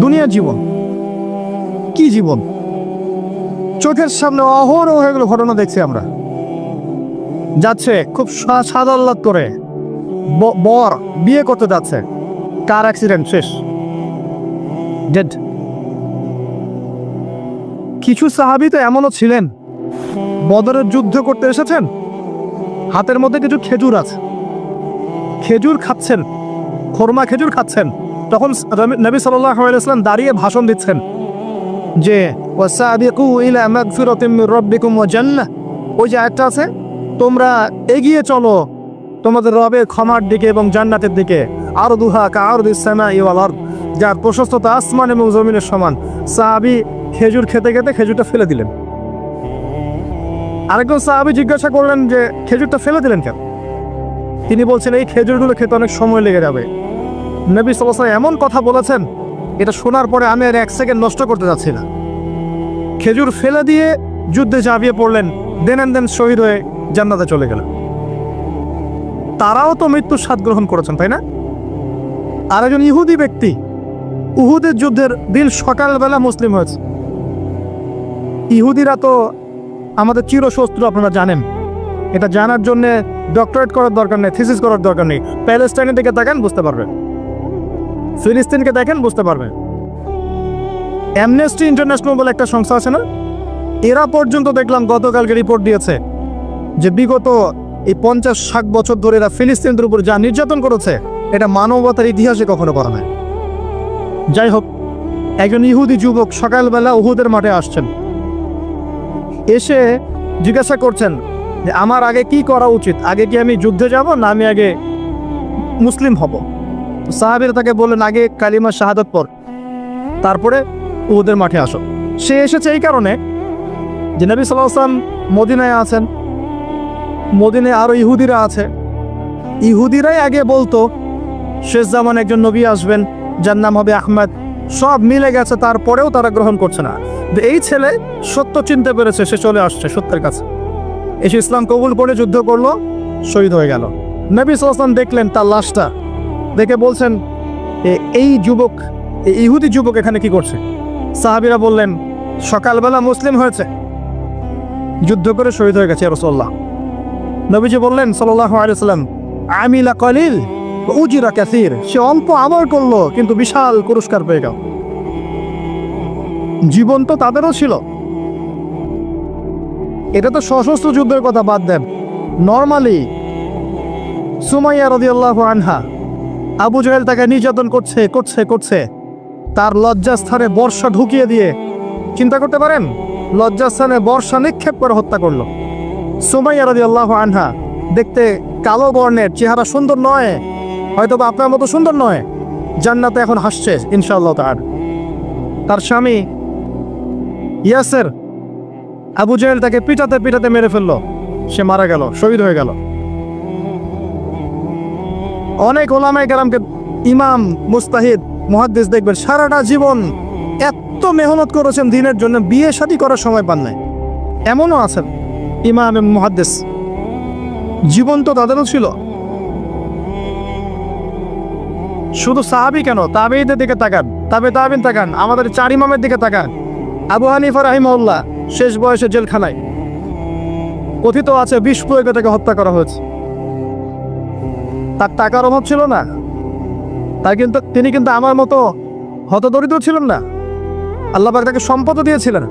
দুনিয়ার জীবন কি জীবন, চোখের সামনে অহরহ এগুলো ঘটনা দেখছি আমরা। যাচ্ছে খুব সাদাল্লাদ করে, বর বিয়ে করতে যাচ্ছে, কার অ্যাক্সিডেন্ট, শেষ, ডেড। কিছু সাহাবী তো এমনও ছিলেন, বদরের যুদ্ধ করতে এসেছেন, হাতের মধ্যে কিছু খেজুর আছে, খেজুর খাচ্ছেন, খোরমা খেজুর খাচ্ছেন, তখন নবী সাল্লাল্লাহু আলাইহি ওয়াসাল্লাম দাঁড়িয়ে ভাষণ দিচ্ছেন যে ওয়াসাবিকু ইলা মাগফিরাতিম মির রাব্বিকুম ওয়া জান্নাহ। ওই যে আয়াতটা আছে, তোমরা এগিয়ে চলো তোমাদের রবের ক্ষমার দিকে এবং জান্নাতের দিকে, আরদুহা কাআরদিস সামাই ওয়াল আরদ, যার প্রশস্ততা আসমান এবং জমিনের সমান। সাহাবী খেজুর খেতে খেতে খেজুরটা ফেলে দিলেন। আরেকজন সাহাবী জিজ্ঞাসা করলেন যে খেজুরটা ফেলে দিলেন কেন? তিনি বলছেন এই খেজুরগুলো খেতে অনেক সময় লেগে যাবে। নবী সাল্লাল্লাহু আলাইহি ওয়াসাল্লাম এমন কথা বলেছেন, এটা শোনার পরে আমি আর এক সেকেন্ড নষ্ট করতে যাচ্ছি না। খেজুর ফেলে দিয়ে যুদ্ধে ঝাঁপিয়ে পড়লেন, দেন শহীদ হয়ে জান্নাতে চলে গেলেন। তারাও তো মৃত্যুর স্বাদ গ্রহণ করেছেন, তাই না? আর একজন ইহুদি ব্যক্তি উহুদের যুদ্ধের দিন সকালবেলা মুসলিম হয়েছে। ইহুদিরা তো আমাদের চিরশত্রু, আপনারা জানেন। এটা জানার জন্য ডক্টরেট করার দরকার নেই, থিসিস করার দরকার নেই। প্যালেস্টাইনের দিকে দেখেন বুঝতে পারবেন, ফিলিস্তিনকে দেখেন বুঝতে পারবেন। অ্যামনেস্টি ইন্টারন্যাশনাল বলে একটা সংস্থা আছে না, এরা পর্যন্ত দেখলাম গতকালকে রিপোর্ট দিয়েছে যে বিগত এই 50-60 বছর ধরে এরা ফিলিস্তিনদের উপর যা নির্যাতন করেছে, এটা মানবতার ইতিহাসে কখনো করা নাই। যাই হোক, একজন ইহুদি যুবক সকালবেলা উহুদের মাঠে আসছেন, এসে জিজ্ঞাসা করছেন যে আমার আগে কি করা উচিত, আগে কি আমি যুদ্ধে যাব না আমি আগে মুসলিম হব? সাহাবীরা তাকে বললেন আগে কালিমা শাহাদাত পড়, তারপরে উহুদের মাঠে আসো। সে এসেছে এই কারণে যে নবী সাল্লাল্লাহু আলাইহি ওয়াসাল্লাম মদিনায় আছেন, মদিনায় আরো ইহুদিরা আছে। ইহুদিরাই আগে বলতো শেষ জামানে একজন নবী আসবেন, যার নাম হবে আহমদ। সব মিলে গেছে, তারপরেও তারা গ্রহণ করছে না। এই ছেলে সত্য চিনতে পেরেছে, সে চলে আসছে সত্যের কাছে, এসে ইসলাম কবুল করে যুদ্ধ করলো, শহীদ হয়ে গেল। নবী সাল্লাল্লাহু আলাইহি ওয়াসাল্লাম দেখলেন তার লাশটা, দেখে বলছেন এই যুবক, এই ইহুদি যুবক এখানে কি করছে? সাহাবীরা বললেন সকালবেলা মুসলিম হয়েছে, যুদ্ধ করে শহীদ হয়ে গেছে ইয়া রাসূলুল্লাহ। নবীজি বললেন সাল্লাল্লাহু আলাইহি ওয়াসাল্লাম, আমিলা কলিল উজিরা কাসীর, সে অল্প আমল করলো কিন্তু বিশাল পুরস্কার পেয়ে গেল। জীবন তো তাদেরও ছিল। এটা তো সশস্ত্র যুদ্ধের কথা বাদ দেন, নরমালি সুমাইয়া রাদিয়াল্লাহু আনহা, আবু জাহেল তাকে নির্যাতন করছে, তার লজ্জাস্থানে বর্ষা ঢুকিয়ে দিয়ে, চিন্তা করতে পারেন, লজ্জাস্থানে বর্ষা নিক্ষেপ করে হত্যা করলো। সুমাইয়া রাদিয়াল্লাহু আনহা দেখতে কালো বর্ণের, চেহারা সুন্দর নয়, হয়তো বা আপনার মতো সুন্দর নয়, জান্নাতে এখন হাসছে ইনশাআল্লাহ তাআলা। তার স্বামী ইয়াসের, আবু জাহেল তাকে পিটাতে মেরে ফেললো, সে মারা গেল, শহীদ হয়ে গেল। অনেক ওলামায়ে কেরামকে, ইমাম, মুস্তাহিদ, মুহাদ্দিস দেখবেন সারাটা জীবন এত মেহনত করেছেন দ্বীনের জন্য, বিয়ে শাদী করার সময় পান নাই। এমনও আছেন ইমাম এবং মুহাদ্দিস, জীবন তো তাদেরও ছিল। শুধু সাহাবী কেন, তাবেঈদের দিকে তাকান, তাবেঈন তাকান, আমাদের 4 ইমামের দিকে তাকান। আবু হানিফা রাহিমাহুল্লাহ শেষ বয়সে জেলখানায়, কথিত আছে বিষ প্রয়োগে তাকে হত্যা করা হয়েছে। তার টাকার অভাব ছিল না, তিনি কিন্তু আমার মতো হতদরিদ্র ছিলেন না। আল্লাহ পাক তাকে সম্পদও দিয়েছিলেন,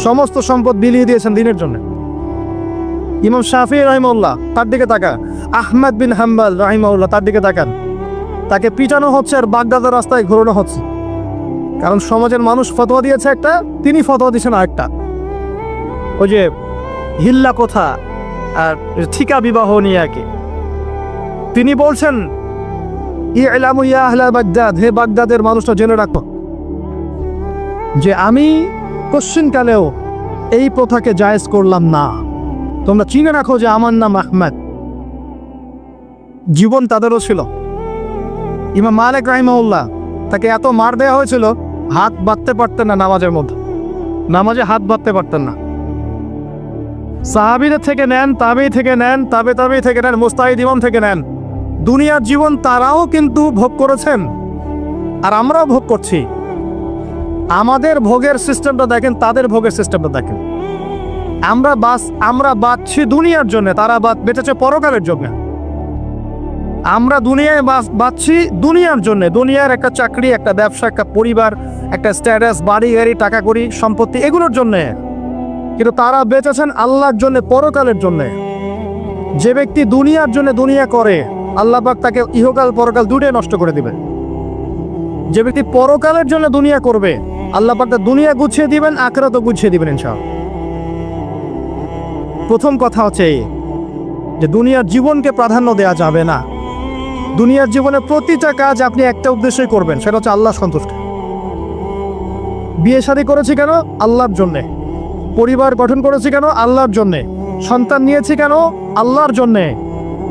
সমস্ত সম্পদ বিলিয়ে দিয়েছেন দ্বীনের জন্য। ইমাম শাফিঈ রাহিমাহুল্লাহ, তার দিকে তাকান। আহমদ বিন হাম্বল রাহিমাহুল্লাহ, তার দিকে তাকান। তাকে পিটানো হচ্ছে আর বাগদাদের রাস্তায় ঘোরানো হচ্ছে, কারণ সমাজের মানুষ ফতোয়া দিয়েছে একটা, তিনি ফতোয়া দিয়েছেন আরেকটা। ওই যে হিল্লা কথা আর ঠিকা বিবাহ নিয়ে আর কি, তিনি বলছেন ইলামু ইয়া আহলা বাগদাদ, হে বাগদাদের মানুষটা জেনে রাখো যে আমি কোশ্চিনকালেও এই প্রথাকে জায়েজ করলাম না, তোমরা চিনে রাখো যে আমার নাম আহমদ। জীবন তাদেরও ছিল। ইমাম মালিক রাহিমাহুল্লাহ, তাকে এত মার দেওয়া হয়েছিল, হাত বাঁধতে পারতেন না নামাজের মধ্যে, নামাজে হাত বাঁধতে পারতেন না। সাহাবীদের থেকে নেন, তাবেঈ থেকে নেন, তাবেঈ থেকে নেন, মুস্তাহিদ ইমাম থেকে নেন, দুনিয়ার জীবন তারাও কিন্তু ভোগ করেছেন আর আমরাও ভোগ করছি। আমাদের ভোগের সিস্টেমটা দেখেন, তাদের ভোগের সিস্টেমটা দেখেন। আমরা বাঁচছি দুনিয়ার জন্য, তারা বেঁচেছে পরকালের জন্য। আমরা দুনিয়ায় বাঁচছি দুনিয়ার জন্য, দুনিয়ার একটা চাকরি, একটা ব্যবসা, একটা পরিবার, একটা স্ট্যাটাস, বাড়ি গাড়ি, টাকা কড়ি, সম্পত্তি, এগুলোর জন্য। কিন্তু তারা বেঁচেছেন আল্লাহর জন্য, পরকালের জন্য। যে ব্যক্তি দুনিয়ার জন্য দুনিয়া করে, আল্লাহ পাক তাকে ইহকাল পরকাল দুটোই নষ্ট করে দিবে। যে ব্যক্তি পরকালের জন্য দুনিয়া করবে, আল্লাহ পাক তার দুনিয়া গুছিয়ে দিবেন, আখিরাতও গুছিয়ে দিবেন ইনশাআল্লাহ। প্রথম কথা হচ্ছে যে দুনিয়ার জীবনকে প্রাধান্য দেওয়া যাবে না। দুনিয়ার জীবনে প্রতিটা কাজ আপনি একটা উদ্দেশ্যই করবেন, সেটা হচ্ছে আল্লাহ সন্তুষ্ট। বিয়ে শাদী করেছি কেন? আল্লাহর জন্যে। পরিবার গঠন করেছি কেন? আল্লাহর জন্যে। সন্তান নিয়েছি কেন? আল্লাহর জন্যে।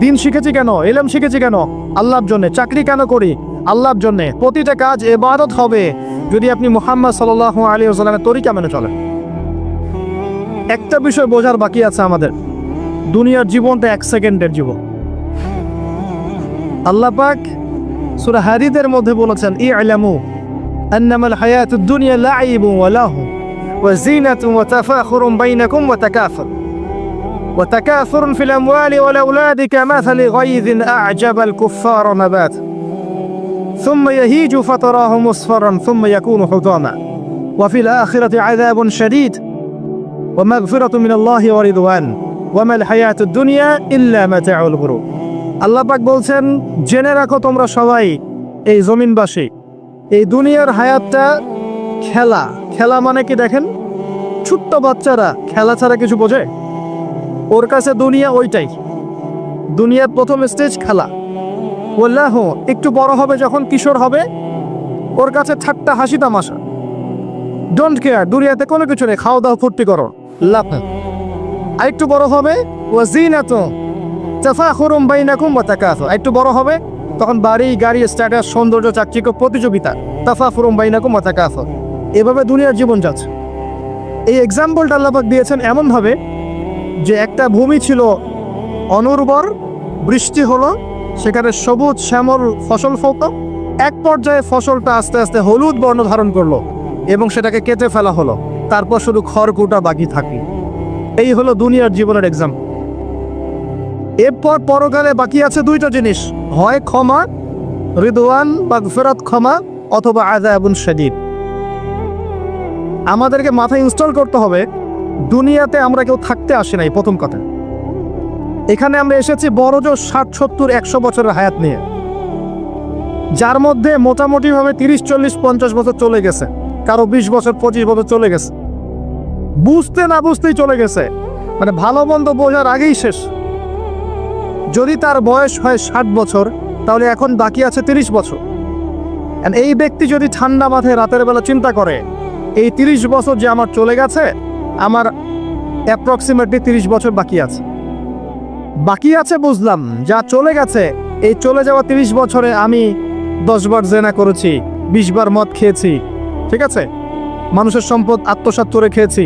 দিন শিখেছি কেন? ইলম শিখেছি কেন? আল্লাহর জন্যে। চাকরি কেন করি? আল্লাহর জন্যে। প্রতিটা কাজ ইবাদত হবে যদি আপনি মুহাম্মদ সাল্লাল্লাহু আলাইহি ওয়াসাল্লামের তরিকা মেনে চলেন। একটা বিষয় বোঝার বাকি আছে আমাদের, দুনিয়ার জীবনটা 1 সেকেন্ডের জীবন। আল্লাহ পাক সূরা হাদীদের মধ্যে বলেছেন, ই'লামু আন্নামাল হায়াতুদ দুনিয়া লা'iবুন ওয়া লাহু ওয়া জিনাতুন ওয়া তাফাখুরুন বাইনাকুম ওয়া তাকাসুরুন ফিল আমওয়ালি ওয়াল আওলাদি কামাসালি গায়যিন আ'জাবাল কুফফারা নাবাত সুম্মা ইয়াহিজু ফাতারাহু মুসফারান সুম্মা ইয়াকুনু হুতামা ওয়া ফিল আখিরাতি আযাবুন শাদীদ ওয়া মাগফিরাতুন মিনাল্লাহি ওয়া রিদওয়ান ওয়া মাল হায়াতুদ দুনিয়া ইল্লা মাতাউল গুরুর। আল্লাহ পাক বলছেন, জেনে রাখো তোমরা সবাই, এই জমিনবাসী, এই দুনিয়ার হায়াতটা খেলা। খেলা মানে কি দেখেন, ছোট্ট বাচ্চারা খেলা ছাড়া কিছু বোঝে? ওর কাছে দুনিয়া ওইটাই। দুনিয়ার প্রথম স্টেজ খেলা। ওয়াল্লাহ একটু বড় হবে, যখন কিশোর হবে, ওর কাছে ঠাট্টা হাসি তামাশা, ডোন্ট কেয়ার, দুনিয়াতে কোনো কিছু নেই, খাওয়া দাওয়া ফুর্তি করো, লাভ। আর একটু বড় হবে, ওয়া জিনাতুন তাফাখুরুন বাইনাকুম ওয়া তাকাসুর, একটু বড় হবে তখন বাড়ি গাড়ি, স্ট্যাটাস, সৌন্দর্য, চাকচিক্য, প্রতিযোগিতা, তাফাখুরুন বাইনাকুম ওয়া তাকাসুর। এভাবে দুনিয়ার জীবন যাচ্ছে। এই এক্সাম্পলটা আল্লাহ পাক দিয়েছেন এমনভাবে যে একটা ভূমি ছিল অনুর্বর, বৃষ্টি হলো, সেখানে সবুজ শ্যামল ফসল ফলত, এক পর্যায়ে ফসলটা আস্তে আস্তে হলুদ বর্ণ ধারণ করলো এবং সেটাকে কেটে ফেলা হলো, তারপর শুধু খড়কুটা বাকি থাকলো। এই হলো দুনিয়ার জীবনের এক্সাম্পল। এরপর পরকালে বাকি আছে দুইটা জিনিস, হয় ক্ষমা, রিদওয়ান মাগফিরাত, ক্ষমা, অথবা আযাবুন শাদীদ। আমাদেরকে মাথায় ইনস্টল করতে হবে, দুনিয়াতে আমরা কেউ থাকতে আসি নাই। প্রথম কথা, এখানে আমরা এসেছি বড়জোর 60, 70, 100 বছরের হায়াত নিয়ে, যার মধ্যে মোটামুটিভাবে 30, 40, 50 বছর চলে গেছে, কারো 20 বছর 25 বছর চলে গেছে, বুঝতে না বুঝতেই চলে গেছে, মানে ভালো মন্দ বোঝার আগেই শেষ। যদি তার বয়স হয় 60 বছর, তাহলে এখন বাকি আছে 30 বছর। এই ব্যক্তি যদি ঠান্ডা মাথায় রাতের বেলা চিন্তা করে, এই 30 বছর যে আমার চলে গেছে, আমার অ্যাপ্রক্সিমেটলি 30 বছর বাকি আছে। বাকি আছে বুঝলাম, যা চলে গেছে, এই চলে যাওয়া 30 বছরে আমি 10 বার জেনা করেছি, 20 বার মদ খেয়েছি, ঠিক আছে, মানুষের সম্পদ আত্মসাৎ করে খেয়েছি,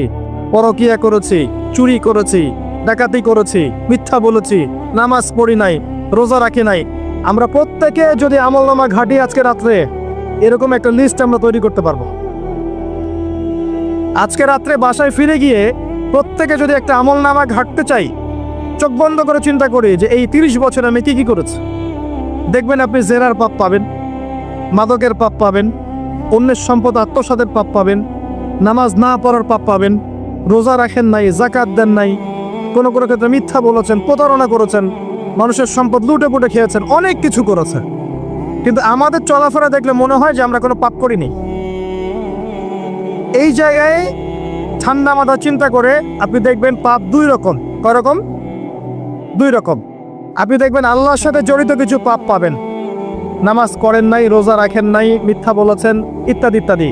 পরকিয়া করেছি, চুরি করেছি, ডাকাতি করেছি, মিথ্যা বলেছি, নামাজ পড়ি নাই, রোজা রাখি নাই। আমরা প্রত্যেকে যদি আমলনামা ঘাটি আজকে রাত্রে, এরকম একটা লিস্ট আমরা তৈরি করতে পারবো। আজকে রাত্রে বাসায় ফিরে গিয়ে প্রত্যেকে যদি একটা আমলনামা ঘাটতে চাই, চোখ বন্ধ করে চিন্তা করি যে এই 30 বছর আমি কি কি করেছি, দেখবেন আপনি জেনার পাপ পাবেন, মাদকের পাপ পাবেন, অন্যের সম্পদ আত্মসাতের পাপ পাবেন, নামাজ না পড়ার পাপ পাবেন, রোজা রাখেন নাই, যাকাত দেন নাই, কোনো কোনো ক্ষেত্রে মিথ্যা বলেছেন, প্রতারণা করেছেন, মানুষের সম্পদ লুটে পুটে খেয়েছেন, অনেক কিছু করেছেন। কিন্তু আমাদের চলাফেরা দেখলে মনে হয় যে আমরা কোনো পাপ করিনি। এই জায়গায় ঠান্ডা মাথা চিন্তা করে আপনি দেখবেন পাপ দুই রকম। কয় রকম? দুই রকম। আপনি দেখবেন আল্লাহর সাথে জড়িত কিছু পাপ পাবেন, নামাজ করেন নাই, রোজা রাখেন নাই, মিথ্যা বলেছেন, ইত্যাদি ইত্যাদি।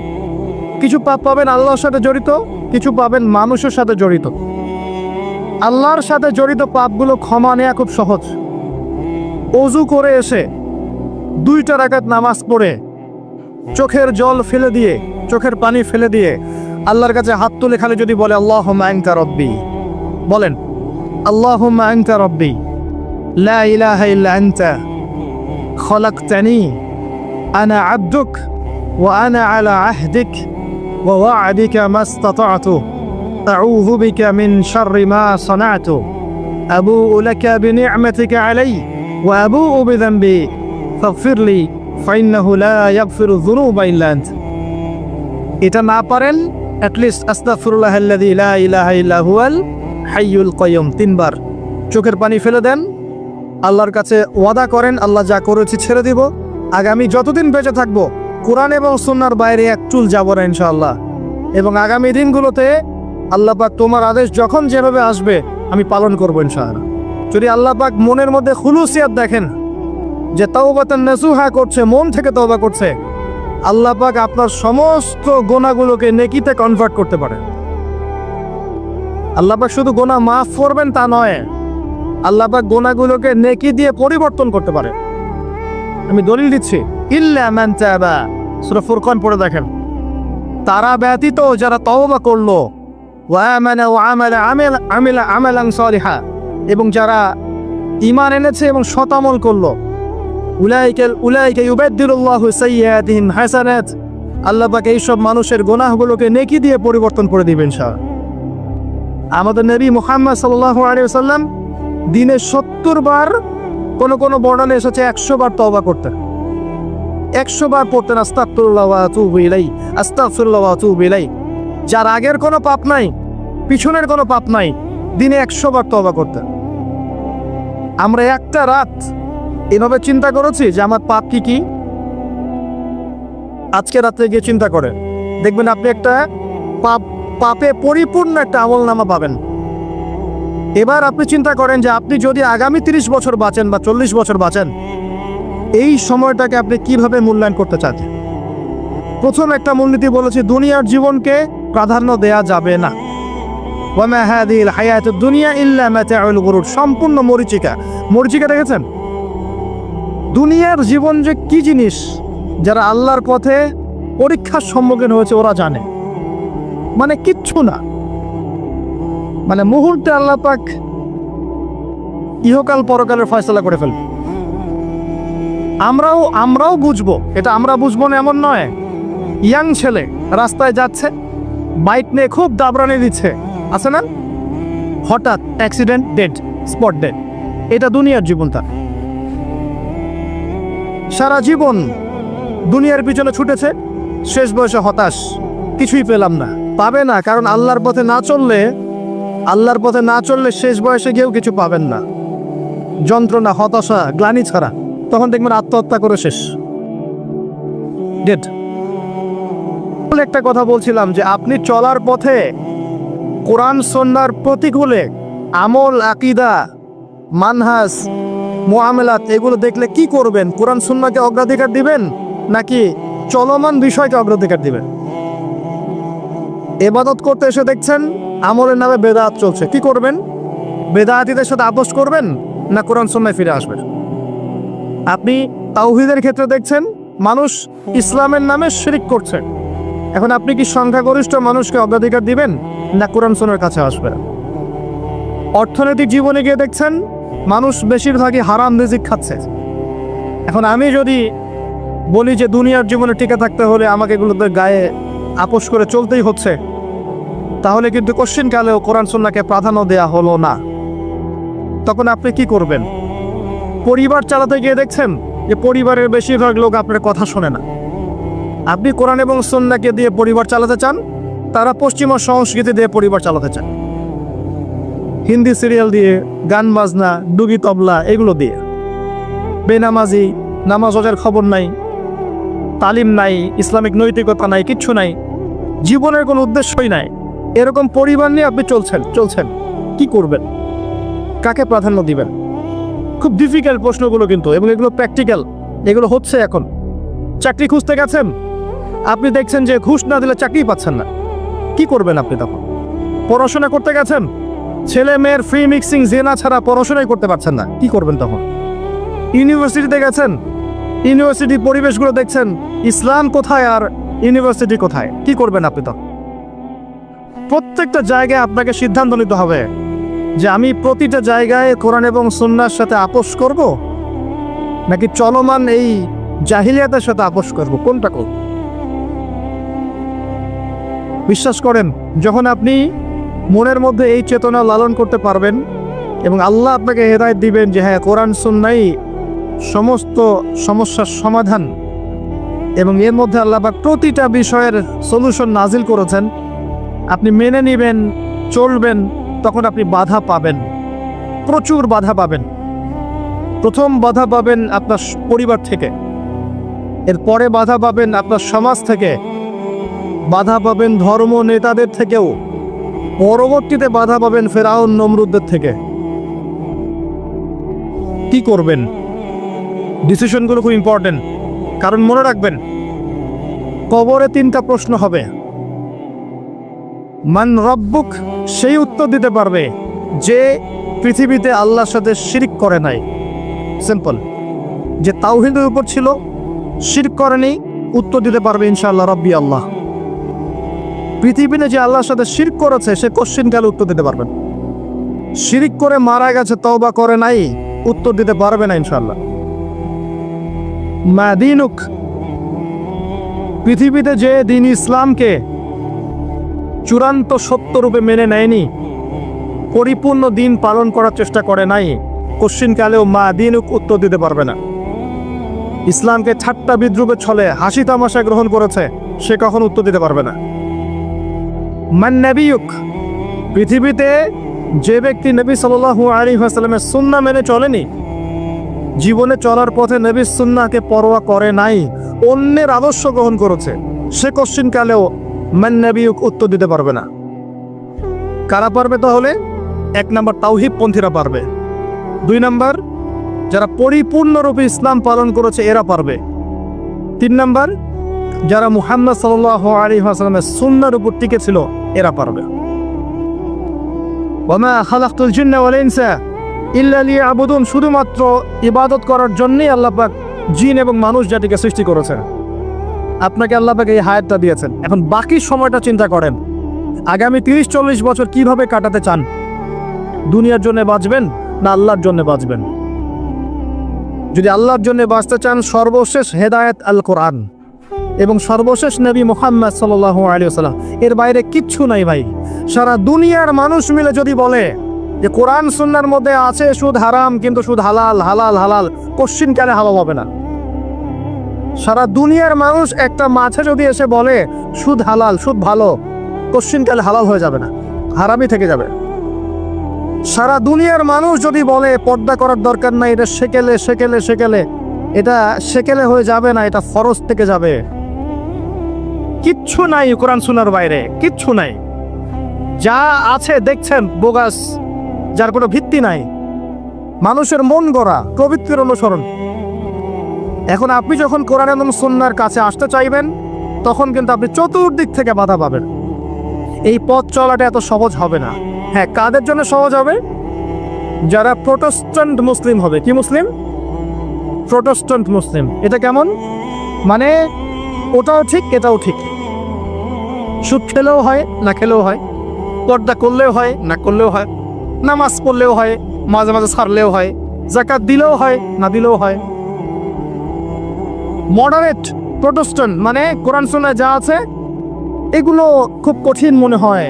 কিছু পাপ পাবেন আল্লাহর সাথে জড়িত, কিছু পাবেন মানুষের সাথে জড়িত। আল্লাহর সাথে জড়িত পাপগুলো ক্ষমা নেওয়া খুব সহজ। ওযু করে এসে 2 রাকাত নামাজ পড়ে চোখের জল ফেলে দিয়ে, চোখের পানি ফেলে দিয়ে আল্লাহর কাছে হাত তুলে খালি যদি বলে আল্লাহুম্মা আনতা রব্বি, বলেন আল্লাহুম্মা আনতা রব্বি লা ইলাহা ইল্লা আনতা খলাকতানি আনা আবদুক ওয়া আনা আলা আহদিক ওয়া ওয়া'দিকা মাসতাতা'তু আউযু বিকা মিন শাররি মা সানা'তু আবুউ লাকা বিনি'মাতিকা আলাইয়া ওয়া আবুউ বিযানবি ফাগফিরলি ফাইন্নাহু লা ইয়াগফিরু যুনুবা ইল্লা আনত। এটা না পারেন অ্যাটলিস্ট আস্তাগফিরুল্লাহাল্লাযী লা ইলাহা ইল্লা হুয়াল হাইয়ুল কাইয়ুম 3 বার চোখের পানি ফেলে দেন, আল্লাহর কাছে ওয়াদা করেন আল্লাহ যা করেছি ছেড়ে দিব, আগামী যতদিন বেঁচে থাকবো কোরআন এবং সুন্নাহর বাইরে এক চুল যাব না ইনশাআল্লাহ। এবং আগামী দিনগুলোতে আল্লাহ পাক তোমার আদেশ যখন যেভাবে আসবে আমি পালন করবো ইনশাআল্লাহ। যদি আল্লাহ পাক মনের মধ্যে খুলুসিয়াত দেখেন যে তাওবাতান নাসুহা করছে, মন থেকে তওবা করছে, আল্লাহ পাক আপনার সমস্ত গুনাহগুলোকে নেকিতে কনভার্ট করতে পারে। আল্লাহ পাক শুধু গুনাহ মাফ করবেন তা নয়, আল্লাহ পাক গুনাহগুলোকে নেকি দিয়ে পরিবর্তন করতে পারে। আমি দলিল দিচ্ছি, ইল্লা মান তাবা, সূরা ফুরকান পড়ে দেখেন। তারা ব্যতীত যারা তওবা করলো, ওয়া আমানা ওয়া আমিলা আমালান সালিহা, এবং যারা ঈমান এনেছে এবং সৎ আমল করলো, উলাইকা ইউবাদদিলুল্লাহু সাইয়্যাতিহিম হাসানাত, আল্লাহ পাক এই সব মানুষের গুনাহগুলোকে নেকি দিয়ে পরিবর্তন করে দিবেন ইনশাআল্লাহ। আমাদের নবী মুহাম্মদ সাল্লাল্লাহু আলাইহি ওয়াসাল্লাম দিনে 70 বার, কোন বর্ণনা এসেছে 100 বার তওবা করতেন, 100 বার পড়তেন আস্তাগফিরুল্লাহ ওয়া আতুবু ইলাইহি, আস্তাগফিরুল্লাহ ওয়া আতুবু ইলাইহি। যার আগের কোনো পাপ নাই, পিছনের কোনো পাপ নাই, দিনে 100 বার তওবা করতেন। আমরা একটা রাত এভাবে চিন্তা করেছি যে আমার পাপ কি কি, আজকে রাতে গিয়ে চিন্তা করে দেখবেন আপনি একটা পাপে পরিপূর্ণ একটা আমলনামা পাবেন। এবার আপনি চিন্তা করেন যে আপনি যদি আগামী 30 বছর বাঁচেন বা 40 বছর বাঁচেন, এই সময়টাকে আপনি কিভাবে মূল্যায়ন করতে চান। প্রথম একটা মূলনীতি বলেছি, দুনিয়ার জীবনকে প্রাধান্য দেয়া যাবে না। ওয়া মা হাযিহিল হায়াতুদ দুনিয়া ইল্লা মাতাউল গুরুর, সম্পূর্ণ মরিচিকা দেখেছেন? দুনিয়ার জীবন যে কি জিনিস, যারা আল্লাহর পথে পরীক্ষার সম্মুখীন হয়েছে ওরা জানে, মানে কিচ্ছু না, মানে মুহূর্তে আল্লাহ পাক ইহকাল পরকালের ফয়সালা করে ফেলবে। আমরাও বুঝবো, এটা আমরা বুঝবো না এমন নয়। ইয়াং ছেলে রাস্তায় যাচ্ছে, বাইক নিয়ে খুব দাবরানি দিচ্ছে, আছে না, হঠাৎ অ্যাক্সিডেন্ট, ডেড, স্পট ডেড। এটা দুনিয়ার জীবনটা। সারা জীবন দুনিয়ার পিছনে ছুটেছে, শেষ বয়সে হতাশ, কিছুই পেলাম না, পাবে না, কারণ আল্লাহর পথে না চললে শেষ বয়সে গিয়েও কিছু পাবেন না। যন্ত্রণা, হতাশা, গ্লানি ছাড়া, তখন দেখবেন আত্মহত্যা করে শেষ, ডেড। একটা কথা বলছিলাম যে আপনি চলার পথে কোরআন সুন্নাহর প্রতিকূলে আমল, আকীদা, মানহাজ, মুআমালাত এগুলো দেখলে কি করবেন? কোরআন সুন্নাহকে অগ্রাধিকার দিবেন নাকি চলমান বিষয়কে অগ্রাধিকার দিবেন? ইবাদত করতে এসে দেখছেন আমলের নামে বেদাত চলছে, কি করবেন? বেদাতীদের সাথে আপোষ করবেন না কোরআন সুন্নাহয় ফিরে আসবেন? আপনি তাওহীদের ক্ষেত্রে দেখছেন মানুষ ইসলামের নামে শিরক করছে, এখন আপনি কি সংখ্যাগরিষ্ঠ মানুষকে অগ্রাধিকার দিবেন না কোরআন সুন্নাহর কাছে আসবেন? অর্থনৈতিক জীবনে গিয়ে দেখছেন মানুষ বেশিরভাগই হারাম রিজিক খাচ্ছে। এখন আমি যদি বলি যে দুনিয়ার জীবনে টিকে থাকতে হলে আমাকে এগুলোতে গায়ে আপোষ করে চলতেই হচ্ছে, তাহলে কিন্তু কোশ্চিনকালেও কোরআন সুন্নাহকে প্রাধান্য দেয়া হলো না। তখন আপনি কি করবেন? পরিবার চালাতে গিয়ে দেখছেন যে পরিবারের বেশিরভাগ লোক আপনার কথা শোনে না। আপনি কোরআন এবং সুন্নাহকে দিয়ে পরিবার চালাতে চান, তারা পশ্চিমা সংস্কৃতি দিয়ে পরিবার চালাতে চান, হিন্দি সিরিয়াল দিয়ে, গান বাজনা, ডুগি তবলা এগুলো দিয়ে, বেনামাজি, নামাজ রোজার খবর নাই, তালিম নাই, ইসলামিক নৈতিকতা নাই, কিচ্ছু নাই, জীবনের কোনো উদ্দেশ্যই নাই। এরকম পরিবার নিয়ে আপনি চলছেন, কি করবেন? কাকে প্রাধান্য দিবেন? খুব ডিফিকাল্ট প্রশ্নগুলো কিন্তু, এবং এগুলো প্র্যাকটিক্যাল, এগুলো হচ্ছে। এখন চাকরি খুঁজতে গেছেন, আপনি দেখছেন যে ঘুষ না দিলে চাকরি পাচ্ছেন না, কি করবেন আপনি তখন? পড়াশোনা করতে গেছেন, ছেলে মেয়ের ফ্রি মিক্সিং, জেনা ছাড়া পড়াশোনাই করতে পারছেন না, কি করবেন তখন? ইউনিভার্সিটিতে গেছেন, ইউনিভার্সিটি পরিবেশগুলো দেখছেন, ইসলাম কোথায় আর ইউনিভার্সিটি কোথায়, কি করবেন আপনি তখন? প্রত্যেকটা জায়গায় আপনাকে সিদ্ধান্ত নিতে হবে যে আমি প্রতিটা জায়গায় কোরআন এবং সুন্নাহর সাথে আপোষ করব নাকি চলমান এই জাহিলিয়াতের সাথে আপোষ করব, কোনটা করব? বিশ্বাস করেন, যখন আপনি মনের মধ্যে এই চেতনা লালন করতে পারবেন এবং আল্লাহ আপনাকে হেদায়েত দিবেন যে হ্যাঁ, কোরআন সুন্নাহই সমস্ত সমস্যার সমাধান এবং এর মধ্যে আল্লাহ পাক প্রতিটা বিষয়ের সলিউশন নাজিল করেছেন, আপনি মেনে নেবেন, চলবেন, তখন আপনি বাধা পাবেন, প্রচুর বাধা পাবেন। প্রথম বাধা পাবেন আপনার পরিবার থেকে, এরপরে বাধা পাবেন আপনার সমাজ থেকে, বাধা পাবেন ধর্ম নেতাদের থেকেও, পরবর্তীতে বাধা পাবেন ফেরাউন নমরুদদের থেকে। কি করবেন? ডিসিশনগুলো খুব ইম্পর্টেন্ট, কারণ মনে রাখবেন কবরে 3টা প্রশ্ন হবে। মান রব্বুক, সেই উত্তর দিতে পারবে যে পৃথিবীতে আল্লাহর সাথে শিরক করে নাই। সিম্পল, যে তাওহীদের উপর ছিল, শিরক করেনি, উত্তর দিতে পারবে ইনশাআল্লাহ রব্বি আল্লাহ। পৃথিবীতে যে আল্লাহর সাথে শিরক করেছে সে কোশ্চিনকালে উত্তর দিতে পারবেন। শিরক করে মারা গেছে, তওবা করে নাই, উত্তর দিতে পারবে না ইনশাআল্লাহ। মা দীনুক, পৃথিবীতে যে দিন ইসলামকে চূড়ান্ত সত্যরূপে মেনে নেয়নি, পরিপূর্ণ দিন পালন করার চেষ্টা করে নাই, কোশ্চিনকালেও মা দীনুক উত্তর দিতে পারবে না। ইসলামকে ঠাট্টা বিদ্রুপের ছলে হাসি তামাশা গ্রহণ করেছে, সে কখন উত্তর দিতে পারবে না। মান নবিয়ুক, পৃথিবীতে যে ব্যক্তি নবী সাল্লাল্লাহু আলাইহি ওয়াসাল্লামের সুন্নাহ মেনে চলেনি, জীবনে চলার পথে নবীর সুন্নাহকে পরোয়া করে নাই, অন্যের আদর্শ গ্রহণ করেছে, সে কোশ্চিনকালেও মান নবিয়ুক উত্তর দিতে পারবে না। কারা পারবে তাহলে? 1 নম্বর তাওহীদ পন্থীরা পারবে, 2 নম্বর যারা পরিপূর্ণরূপে ইসলাম পালন করেছে এরা পারবে, 3 নম্বর যারা মুহাম্মদ সাল্লাল্লাহু আলাইহি ওয়াসাল্লামের সুন্নাহর উপর টিকে ছিল এরা পারবে। ওয়ামা খালাকতুল জিন্না ওয়াল ইনসা ইল্লা লিয়াবুদুন, শুধুমাত্র ইবাদত করার জন্যই আল্লাহ পাক জিন এবং মানুষ জাতিকে সৃষ্টি করেছেন। আপনাকে আল্লাহ পাক এই হায়াতটা দিয়েছেন, এখন বাকি সময়টা চিন্তা করেন আগামী 30-40 বছর কিভাবে কাটাতে চান। দুনিয়ার জন্য বাঁচবেন না আল্লাহর জন্য বাঁচবেন? যদি আল্লাহর জন্য বাঁচতে চান, সর্বশেষ হেদায়েত আল কোরআন এবং সর্বশেষ নবী মুহাম্মদ সাল্লাল্লাহু আলাইহি ওয়াসাল্লাম, এর বাইরে কিচ্ছু নাই ভাই। সারা দুনিয়ার মানুষ মিলে যদি বলে যে কোরআন সুন্নাহর মধ্যে আছে সুদ হারাম কিন্তু সুদ হালাল, হালাল হালাল, কোশ্চিনকালে হালাল হবে না। সারা দুনিয়ার মানুষ একটা মাঝে যদি এসে বলে সুদ হালাল, সুদ ভালো, কোশ্চিনকালে হালাল হয়ে যাবে না, হারামই থেকে যাবে। সারা দুনিয়ার মানুষ যদি বলে পর্দা করার দরকার নাই, এটা সেকেলে সেকেলে সেকেলে, এটা সেকেলে হয়ে যাবে না, এটা ফরজ থেকে যাবে। কিচ্ছু নাই কোরআন সুন্নাহর বাইরে, কিচ্ছু নাই। যা আছে দেখছেন বোগাস, যার কোনো ভিত্তি নাই, মানুষের মন গড়া প্রবৃত্তির অনুসরণ। এখন আপনি যখন কোরআন এবং সুন্নাহর কাছে আসতে চাইবেন, তখন কিন্তু আপনি চতুর্দিক থেকে বাধা পাবেন। এই পথ চলাটা এত সহজ হবে না। হ্যাঁ, কাদের জন্য সহজ হবে? যারা প্রোটেস্ট্যান্ট মুসলিম হবে। কি মুসলিম? প্রোটেস্ট্যান্ট মুসলিম। এটা কেমন? মানে ওটাও ঠিক এটাও ঠিক, সুদ খেলেও হয় না খেলেও হয়, পর্দা করলেও হয় না করলেও হয়, নামাজ পড়লেও হয়, মাঝে মাঝে ছাড়লেও হয়, যাকাত দিলেও হয় না দিলেও হয়। মডারেট প্রোটেস্ট্যান্ট মানে কোরআন সুন্নাহ যা আছে এগুলো খুব কঠিন মনে হয়,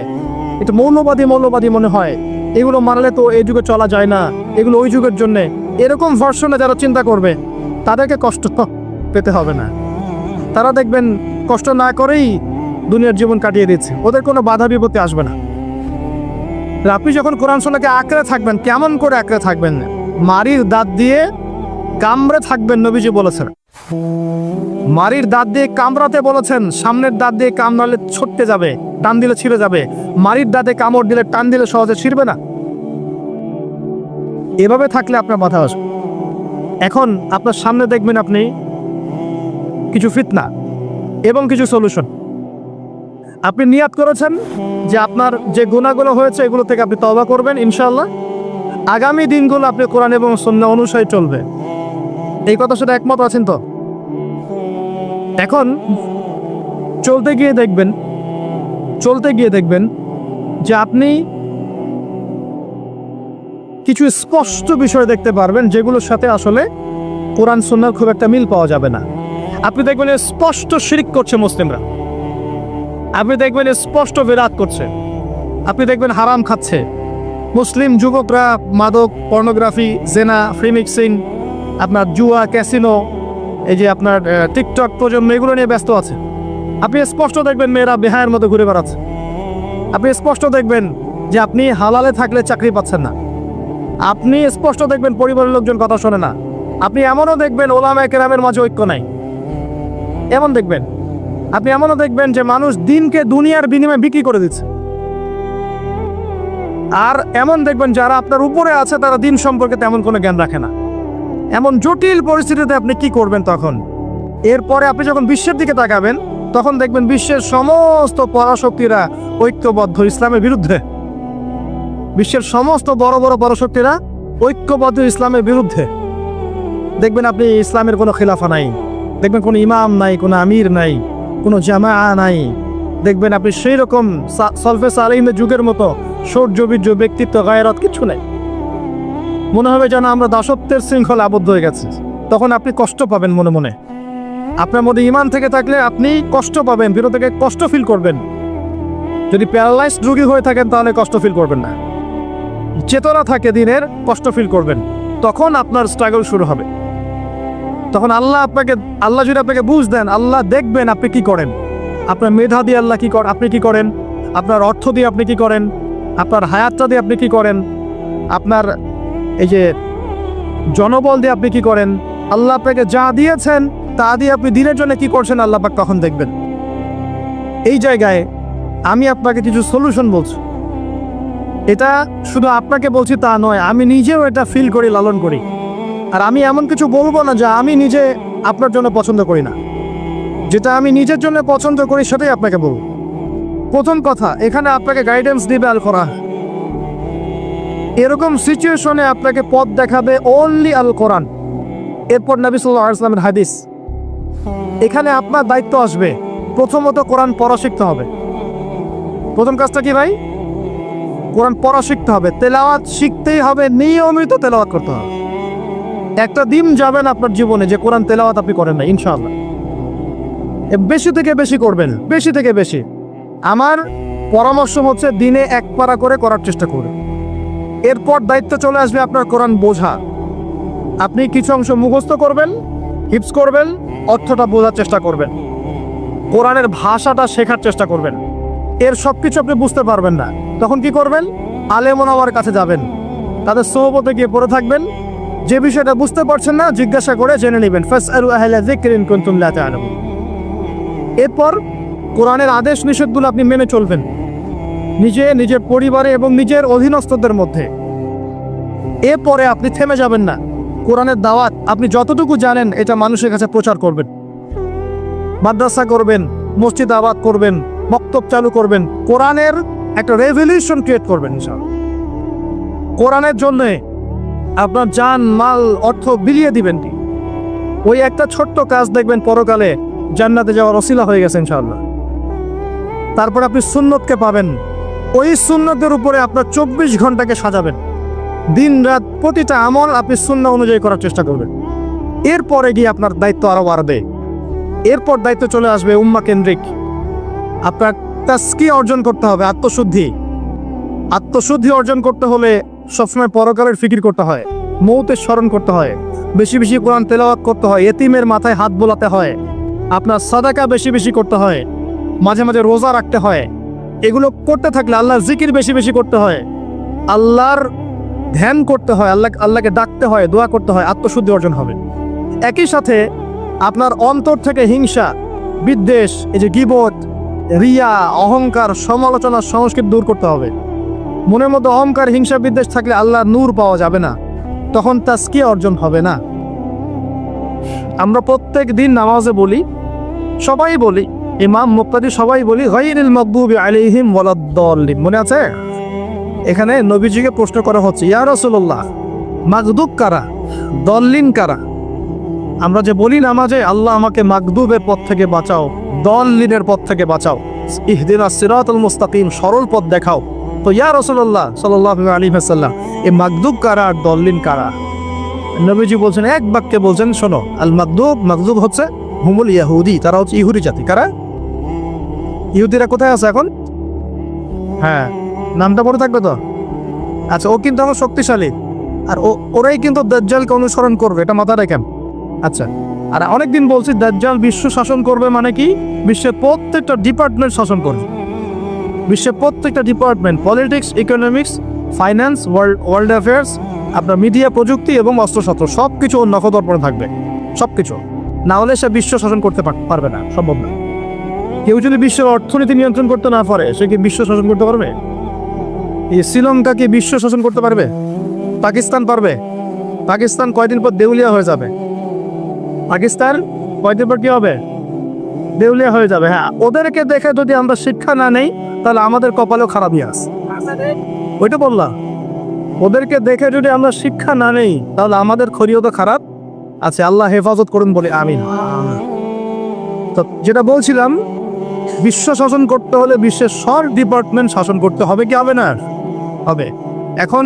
এটা মৌলবাদী মনে হয়, এগুলো মানলে তো এই যুগে চলা যায় না, এগুলো ওই যুগের জন্যে, এরকম ভার্সনে যারা চিন্তা করবে তাদেরকে কষ্ট পেতে হবে না। তারা দেখবেন কষ্ট না করেই দুনিয়ার জীবন কাটিয়ে দিচ্ছে, ওদের কোনো বাধা বিপত্তি আসবে না। আপনি যখন কোরআন সুন্নাহকে আঁকড়ে থাকবেন, কেমন করে আঁকড়ে থাকবেন? মারির দাঁত দিয়ে কামড়ে থাকবেন, নবীজি বলেছেন। মারির দাঁত দিয়ে কামড়াতে বলেছেন, সামনের দাঁত দিয়ে কামড়ালে ছুটতে যাবে, টান দিলে ছিঁড়ে যাবে। মারির দাঁতে কামড় দিলে, টান দিলে সহজে ছিঁড়বে না। এভাবে থাকলে আপনার মাথা আসবে। এখন আপনার সামনে দেখবেন আপনি কিছু ফিতনা এবং কিছু সলিউশন। আপনি নিয়াত করেছেন যে আপনার যে গুনাহগুলো হয়েছে এগুলো থেকে আপনি তওবা করবেন, ইনশাআল্লাহ আগামী দিনগুলো আপনি কোরআন এবং সুন্নাহ অনুসারে চলবে। এই কথার সাথে একমত আছেন তো? এখন চলতে গিয়ে দেখবেন যে আপনি কিছু স্পষ্ট বিষয় দেখতে পারবেন যেগুলোর সাথে আসলে কোরআন সুন্নাহর খুব একটা মিল পাওয়া যাবে না। আপনি দেখবেন স্পষ্ট শিরক করছে মুসলিমরা, আপনি দেখবেন স্পষ্ট বিরাট করছে, আপনি দেখবেন হারাম খাচ্ছে। মুসলিম যুবকরা মাদক, পর্নোগ্রাফি, জেনা, ফ্রি মিক্সিং, আপনার জুয়া, ক্যাসিনো, এই যে আপনার টিকটক প্রজন্ম, এগুলো নিয়ে ব্যস্ত আছে। আপনি স্পষ্ট দেখবেন মেয়েরা বেহায়ের মতো ঘুরে বেড়াচ্ছে। আপনি স্পষ্ট দেখবেন যে আপনি হালালে থাকলে চাকরি পাচ্ছেন না। আপনি স্পষ্ট দেখবেন পরিবারের লোকজন কথা শোনে না। আপনি এমনও দেখবেন ওলামায়ে কেরামের মাঝে ঐক্য নাই, এমন দেখবেন। আপনি এমনও দেখবেন যে মানুষ দিনকে দুনিয়ার বিনিময়ে বিক্রি করে দিচ্ছে। আর এমন দেখবেন যারা আপনার উপরে আছে তারা দিন সম্পর্কে তেমন কোনো জ্ঞান রাখে না। এমন জটিল পরিস্থিতিতে আপনি কি করবেন তখন? এরপরে আপনি যখন বিশ্বের দিকে তাকাবেন তখন দেখবেন বিশ্বের সমস্ত পরাশক্তিরা ঐক্যবদ্ধ ইসলামের বিরুদ্ধে। বিশ্বের সমস্ত বড় বড় পরাশক্তিরা ঐক্যবদ্ধ ইসলামের বিরুদ্ধে। দেখবেন আপনি ইসলামের কোনো খিলাফা নাই, দেখবেন কোনো ইমাম নাই, কোনো আমির নাই, কোনো জামা নাই। দেখবেন আপনি সেই রকম সলফে সালেহিনের যুগের মতো সৌর্যবীর্য, ব্যক্তিত্ব, গায়রত কিছু নেই। মনে হবে যেন আমরা দাসত্বের শৃঙ্খলা আবদ্ধ হয়ে গেছে। তখন আপনি কষ্ট পাবেন মনে মনে। আপনার মধ্যে ইমান থেকে থাকলে আপনি কষ্ট পাবেন, ভিতর থেকে কষ্ট ফিল করবেন। যদি প্যারালাইজড রোগী হয়ে থাকেন তাহলে কষ্ট ফিল করবেন না। চেতনা থাকে দিনের, কষ্ট ফিল করবেন। তখন আপনার স্ট্রাগল শুরু হবে। তখন আল্লাহ যদি আপনাকে বুঝ দেন, আল্লাহ দেখবেন আপনি কি করেন। আপনার মেধা দিয়ে আল্লাহ আপনি কি করেন, আপনার অর্থ দিয়ে আপনি কি করেন, আপনার হায়াতটা দিয়ে আপনি কি করেন, আপনার এই যে জনবল দিয়ে আপনি কি করেন, আল্লাহ আপনাকে যা দিয়েছেন তা দিয়ে আপনি দিনের জন্য কি করছেন, আল্লাহ পাক তখন দেখবেন। এই জায়গায় আমি আপনাকে কিছু সলিউশন বলছি। এটা শুধু আপনাকে বলছি তা নয়, আমি নিজেও এটা ফিল করি, লালন করি। আর আমি এমন কিছু বলবো না যা আমি নিজে আপনার জন্য পছন্দ করি না। যেটা আমি নিজের জন্য পছন্দ করি সেটাই আপনাকে বলবো। প্রথম কথা, এখানে আপনাকে গাইডেন্স দিবে আল কোরআন। এরকম সিচুয়েশনে আপনাকে পথ দেখাবে অনলি আল কোরআন, এরপর নবী সাল্লাল্লাহু আলাইহি ওয়াসাল্লামের হাদিস। এখানে আপনার দায়িত্ব আসবে প্রথমত কোরআন পড়া শিখতে হবে। প্রথম কাজটা কি ভাই? কোরআন পড়া শিখতে হবে, তেলাওয়াত শিখতেই হবে, নিয়মিত তেলাওয়াত করতে হবে। একটা দিন যাবেন আপনার জীবনে যে কোরআন তেলাওয়াত আপনি করেন না, ইনশাআল্লাহ। বেশি থেকে বেশি করবেন, বেশি থেকে বেশি। আমার পরামর্শ হচ্ছে দিনে এক পারা করে করার চেষ্টা করুন। এরপর দায়িত্ব চলে আসবে আপনার কোরআন বোঝা। আপনি কিছু অংশ মুখস্থ করবেন, হিফজ করবেন, অর্থটা বোঝার চেষ্টা করবেন, কোরআনের ভাষাটা শেখার চেষ্টা করবেন। এর সব কিছু আপনি বুঝতে পারবেন না, তখন কি করবেন? আলেম ওলামার কাছে যাবেন, তাদের সোহবতে গিয়ে পড়ে থাকবেন। যে বিষয়টা বুঝতে পারছেন না জিজ্ঞাসা করে জেনে নেবেন। ফাসআলু আহলা যিকরি ইন কুনতুম লা তা'লামুন। এরপর কোরআনের আদেশ নিষেধগুলো আপনি মেনে চলবেন, নিজের পরিবারে এবং নিজের অধীনস্থদের মধ্যে। এরপরে আপনি থেমে যাবেন না। কোরআনের দাওয়াত আপনি যতটুকু জানেন এটা মানুষের কাছে প্রচার করবেন। মাদ্রাসা করবেন, মসজিদ আবাদ করবেন, বক্তব্য চালু করবেন, কোরআনের একটা রেভলিউশন ক্রিয়েট করবেন ইনশাআল্লাহ। কোরআনের জন্য আপনার জান, মাল, অর্থ বিলিয়ে দিবেন। ওই একটা ছোট্ট কাজ দেখবেন পরকালে জান্নাতে যাওয়ার ওসিলা হয়ে গেছে ইনশাআল্লাহ। তারপর আপনি সুন্নতকে পাবেন। ওই সুন্নতের উপরে আপনার 24 ঘন্টাকে সাজাবেন। দিন রাত প্রতিটা আমল আপনি সুন্নাহ অনুযায়ী করার চেষ্টা করবেন। এরপরে গিয়ে আপনার দায়িত্ব আরো বাড়বে। এরপর দায়িত্ব চলে আসবে উম্মাহ কেন্দ্রিক। আপনার তাজকিয়া অর্জন করতে হবে, আত্মশুদ্ধি। আত্মশুদ্ধি অর্জন করতে হলে সবসময় পরকালের ফিকির করতে হয়, মৌতের স্মরণ করতে হয়, বেশি বেশি কোরআন তেলাওয়াত করতে হয়, এতিমের মাথায় হাত বোলাতে হয়, আপনার সাদাকা বেশি বেশি করতে হয়, মাঝে মাঝে রোজা রাখতে হয়। এগুলো করতে থাকলে আল্লাহর জিকির বেশি বেশি করতে হয়, আল্লাহর ধ্যান করতে হয়, আল্লাহকে ডাকতে হয়, দোয়া করতে হয়, আত্মশুদ্ধি অর্জন হবে। একই সাথে আপনার অন্তর থেকে হিংসা, বিদ্বেষ, এই যে গীবত, রিয়া, অহংকার, সমালোচনা, সংস্কৃতি দূর করতে হবে। মনের মধ্যে অহংকার, হিংসা, বিদ্বেষ থাকলে আল্লাহর নূর পাওয়া যাবে না, তখন তাজকিয়া অর্জন হবে না। আমরা প্রত্যেক দিন নামাজে বলি, সবাই বলি, ইমাম, মুক্তাদি সবাই বলি, গায়রিল মাগদুবি আলাইহিম ওয়ালাদ-দাল্লিন। মনে আছে? এখানে নবীজিকে প্রশ্ন করা হচ্ছে, ইয়া রাসূলুল্লাহ, মাগদুব কারা, দল্লিন কারা? আমরা যে বলি নামাজে, আল্লাহ আমাকে মাগদুবের পথ থেকে বাঁচাও, দল্লিনের পথ থেকে বাঁচাও, ইহদিনাস সিরাতাল মুস্তাকিম, সরল পথ দেখাও। তো ইয়া রাসূলুল্লাহ সাল্লাল্লাহু আলাইহি ওয়াসাল্লাম, এই মাগদুব কারা আর দল্লিন কারা? নবীজি বলছেন, এক বাক্যে বলছেন, শোনো, আল মাগদুব, মাগদুব হচ্ছে হুমুল ইয়াহুদি, তারা হচ্ছে ইহুদি জাতি। কারা? ইহুদিরা কোথায় আছে এখন? হ্যাঁ, নামটা পড়ে থাকবে তো। আচ্ছা, ও কিন্তু আমার শক্তিশালী, আর ওরাই কিন্তু দাজ্জালকে অনুসরণ করবে, এটা মাথায় রাখেন। আচ্ছা, আর অনেকদিন বলছি দাজ্জাল বিশ্ব শাসন করবে, মানে কি? বিশ্বের প্রত্যেকটা ডিপার্টমেন্ট শাসন করবে। বিশ্বের প্রত্যেকটা department, politics, economics, finance, world affairs, আপনার মিডিয়া, প্রযুক্তি এবং অস্ত্রশস্ত্র সব কিছু ওর নখদর্পণে থাকবে। সব কিছু না হলে সে বিশ্ব শাসন করতে পারবে না, সম্ভব না। কেউ যদি বিশ্বের অর্থনীতি নিয়ন্ত্রণ করতে না পারে, সে কি বিশ্ব শাসন করতে পারবে? এই শ্রীলঙ্কা কি বিশ্ব শাসন করতে পারবে? পাকিস্তান পারবে? পাকিস্তান কয়দিন পর দেউলিয়া হয়ে যাবে। পাকিস্তান কয়দিন পর কি হবে? দেউলিয়া হয়ে যাবে। হ্যাঁ, ওদেরকে দেখে যদি আমরা শিক্ষা না নেই, তাহলে আমাদের কপালেও খারাপই আছে। ওইটা বললাম, ওদেরকে দেখে যদি আমরা শিক্ষা না নেই, তাহলে আমাদের খরিও তো খারাপ আছে। আল্লাহ হেফাজত করুন বলে আমিন। তো যেটা বলছিলাম, বিশ্ব শাসন করতে হলে বিশ্বের সব ডিপার্টমেন্ট শাসন করতে হবে, কি হবে না? হবে। এখন